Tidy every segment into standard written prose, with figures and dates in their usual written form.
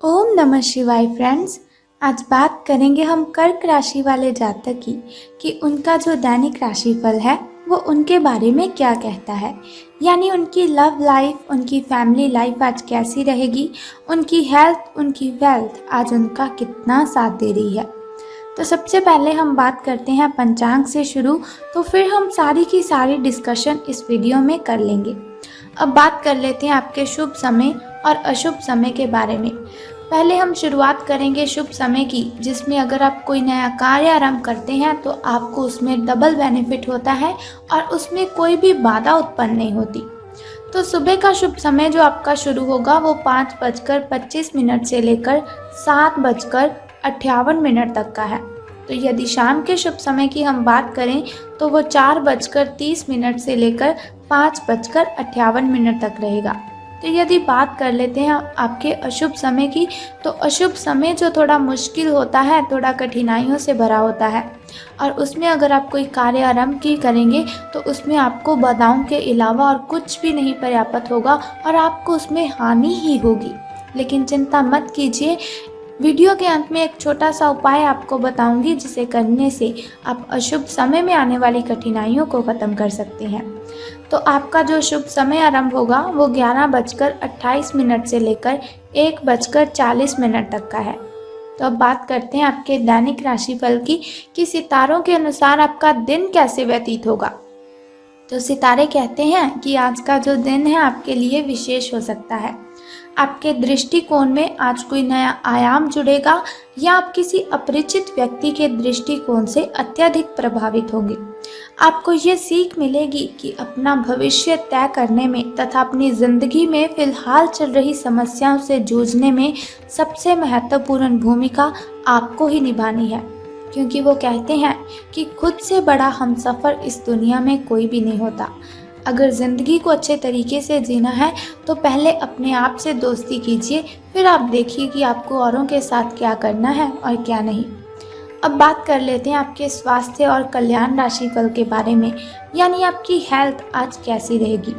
ओम नमः शिवाय फ्रेंड्स। आज बात करेंगे हम कर्क राशि वाले जातक की कि उनका जो दैनिक राशिफल है वो उनके बारे में क्या कहता है। यानी उनकी लव लाइफ, उनकी फैमिली लाइफ आज कैसी रहेगी, उनकी हेल्थ, उनकी वेल्थ आज उनका कितना साथ दे रही है। तो सबसे पहले हम बात करते हैं पंचांग से शुरू, तो फिर हम सारी की सारी डिस्कशन इस वीडियो में कर लेंगे। अब बात कर लेते हैं आपके शुभ समय और अशुभ समय के बारे में। पहले हम शुरुआत करेंगे शुभ समय की, जिसमें अगर आप कोई नया कार्य आरंभ करते हैं तो आपको उसमें डबल बेनिफिट होता है और उसमें कोई भी बाधा उत्पन्न नहीं होती। तो सुबह का शुभ समय जो आपका शुरू होगा वो 5:25 से लेकर 7:58 तक का है। तो यदि शाम के शुभ समय की हम बात करें तो वो 4:30 से लेकर 5:58 तक रहेगा। तो यदि बात कर लेते हैं आपके अशुभ समय की, तो अशुभ समय जो थोड़ा मुश्किल होता है, थोड़ा कठिनाइयों से भरा होता है और उसमें अगर आप कोई कार्य आरंभ की करेंगे तो उसमें आपको बाधाओं के अलावा और कुछ भी नहीं प्राप्त होगा और आपको उसमें हानि ही होगी। लेकिन चिंता मत कीजिए, वीडियो के अंत में एक छोटा सा उपाय आपको बताऊंगी जिसे करने से आप अशुभ समय में आने वाली कठिनाइयों को ख़त्म कर सकते हैं। तो आपका जो शुभ समय आरंभ होगा वो 11:28 से लेकर 1:40 तक का है। तो अब बात करते हैं आपके दैनिक राशिफल की कि सितारों के अनुसार आपका दिन कैसे व्यतीत होगा। तो सितारे कहते हैं कि आज का जो दिन है आपके लिए विशेष हो सकता है। आपके दृष्टिकोण में आज कोई नया आयाम जुड़ेगा या आप किसी अपरिचित व्यक्ति के दृष्टिकोण से अत्यधिक प्रभावित होंगे। आपको ये सीख मिलेगी कि अपना भविष्य तय करने में तथा अपनी जिंदगी में फिलहाल चल रही समस्याओं से जूझने में सबसे महत्वपूर्ण भूमिका आपको ही निभानी है, क्योंकि वो कहते हैं कि खुद से बड़ा हमसफर इस दुनिया में कोई भी नहीं होता। अगर ज़िंदगी को अच्छे तरीके से जीना है तो पहले अपने आप से दोस्ती कीजिए, फिर आप देखिए कि आपको औरों के साथ क्या करना है और क्या नहीं। अब बात कर लेते हैं आपके स्वास्थ्य और कल्याण राशिफल के बारे में, यानी आपकी हेल्थ आज कैसी रहेगी।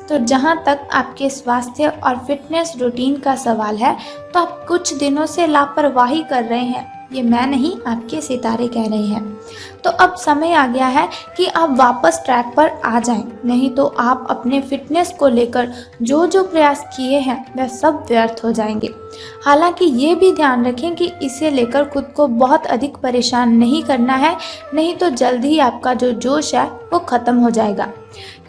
तो जहाँ तक आपके स्वास्थ्य और फिटनेस रूटीन का सवाल है तो आप कुछ दिनों से लापरवाही कर रहे हैं, ये मैं नहीं आपके सितारे कह रहे हैं। तो अब समय आ गया है कि आप वापस ट्रैक पर आ जाएं, नहीं तो आप अपने फिटनेस को लेकर जो जो प्रयास किए हैं वह सब व्यर्थ हो जाएंगे। हालांकि ये भी ध्यान रखें कि इसे लेकर खुद को बहुत अधिक परेशान नहीं करना है, नहीं तो जल्द ही आपका जो जोश है वो ख़त्म हो जाएगा।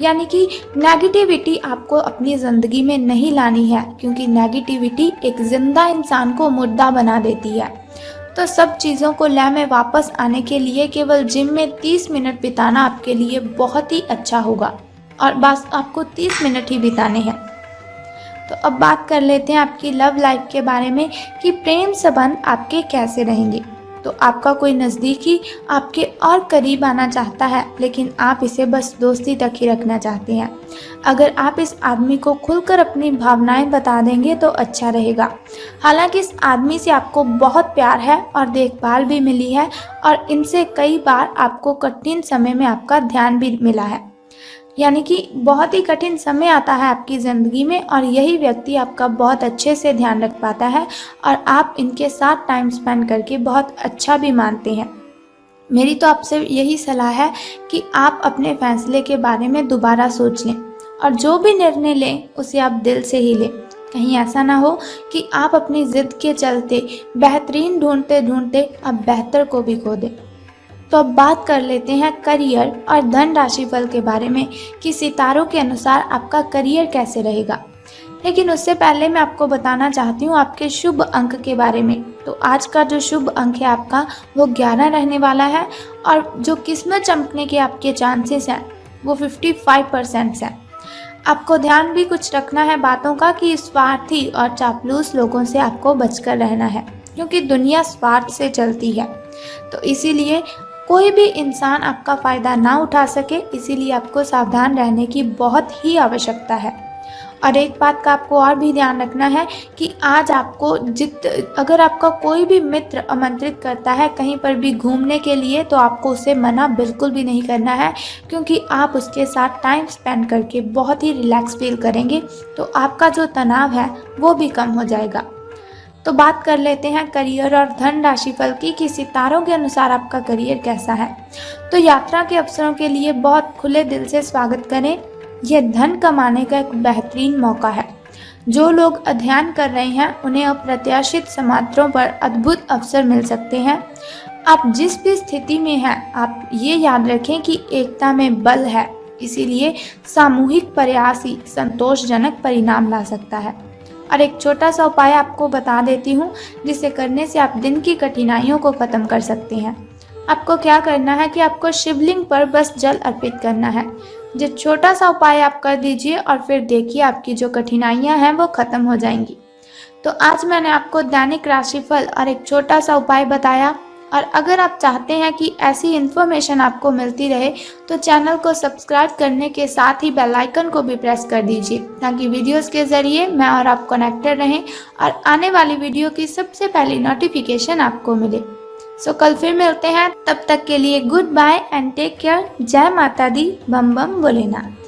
यानी कि नेगेटिविटी आपको अपनी ज़िंदगी में नहीं लानी है, क्योंकि नेगेटिविटी एक जिंदा इंसान को मुर्दा बना देती है। तो सब चीज़ों को लय में वापस आने के लिए केवल जिम में 30 मिनट बिताना आपके लिए बहुत ही अच्छा होगा, और बस आपको 30 मिनट ही बिताने हैं। तो अब बात कर लेते हैं आपकी लव लाइफ के बारे में कि प्रेम संबंध आपके कैसे रहेंगे। तो आपका कोई नज़दीकी आपके और करीब आना चाहता है, लेकिन आप इसे बस दोस्ती तक ही रखना चाहते हैं। अगर आप इस आदमी को खुलकर अपनी भावनाएं बता देंगे तो अच्छा रहेगा। हालांकि इस आदमी से आपको बहुत प्यार है और देखभाल भी मिली है, और इनसे कई बार आपको कठिन समय में आपका ध्यान भी मिला है। यानी कि बहुत ही कठिन समय आता है आपकी ज़िंदगी में और यही व्यक्ति आपका बहुत अच्छे से ध्यान रख पाता है और आप इनके साथ टाइम स्पेंड करके बहुत अच्छा भी मानते हैं। मेरी तो आपसे यही सलाह है कि आप अपने फैसले के बारे में दोबारा सोच लें और जो भी निर्णय लें उसे आप दिल से ही लें। कहीं ऐसा ना हो कि आप अपनी ज़िद के चलते बेहतरीन ढूंढते ढूंढते अब बेहतर को भी खो दें। तो अब बात कर लेते हैं करियर और धन राशिफल के बारे में कि सितारों के अनुसार आपका करियर कैसे रहेगा। लेकिन उससे पहले मैं आपको बताना चाहती हूँ आपके शुभ अंक के बारे में। तो आज का जो शुभ अंक है आपका वो 11 रहने वाला है, और जो किस्मत चमकने के आपके चांसेस हैं वो 55% हैं। आपको ध्यान भी कुछ रखना है बातों का कि स्वार्थी और चापलूस लोगों से आपको बचकर रहना है, क्योंकि दुनिया स्वार्थ से चलती है। तो इसीलिए कोई भी इंसान आपका फ़ायदा ना उठा सके, इसीलिए आपको सावधान रहने की बहुत ही आवश्यकता है। और एक बात का आपको और भी ध्यान रखना है कि आज आपको अगर आपका कोई भी मित्र आमंत्रित करता है कहीं पर भी घूमने के लिए, तो आपको उसे मना बिल्कुल भी नहीं करना है, क्योंकि आप उसके साथ टाइम स्पेंड करके बहुत ही रिलैक्स फील करेंगे, तो आपका जो तनाव है वो भी कम हो जाएगा। तो बात कर लेते हैं करियर और धन राशिफल की कि सितारों के अनुसार आपका करियर कैसा है। तो यात्रा के अवसरों के लिए बहुत खुले दिल से स्वागत करें। यह धन कमाने का एक बेहतरीन मौका है। जो लोग अध्ययन कर रहे हैं उन्हें अप्रत्याशित समाचारों पर अद्भुत अवसर मिल सकते हैं। आप जिस भी स्थिति में हैं, आप ये याद रखें कि एकता में बल है, इसीलिए सामूहिक प्रयास ही संतोषजनक परिणाम ला सकता है। और एक छोटा सा उपाय आपको बता देती हूँ, जिसे करने से आप दिन की कठिनाइयों को ख़त्म कर सकते हैं। आपको क्या करना है कि आपको शिवलिंग पर बस जल अर्पित करना है। जो छोटा सा उपाय आप कर दीजिए और फिर देखिए आपकी जो कठिनाइयाँ हैं वो ख़त्म हो जाएंगी। तो आज मैंने आपको दैनिक राशिफल और एक छोटा सा उपाय बताया। और अगर आप चाहते हैं कि ऐसी इन्फॉर्मेशन आपको मिलती रहे तो चैनल को सब्सक्राइब करने के साथ ही बेल आइकन को भी प्रेस कर दीजिए, ताकि वीडियोस के ज़रिए मैं और आप कनेक्टेड रहें और आने वाली वीडियो की सबसे पहली नोटिफिकेशन आपको मिले। सो कल फिर मिलते हैं, तब तक के लिए goodbye and take care. जय माता दी, बम बम भोलेनाथ।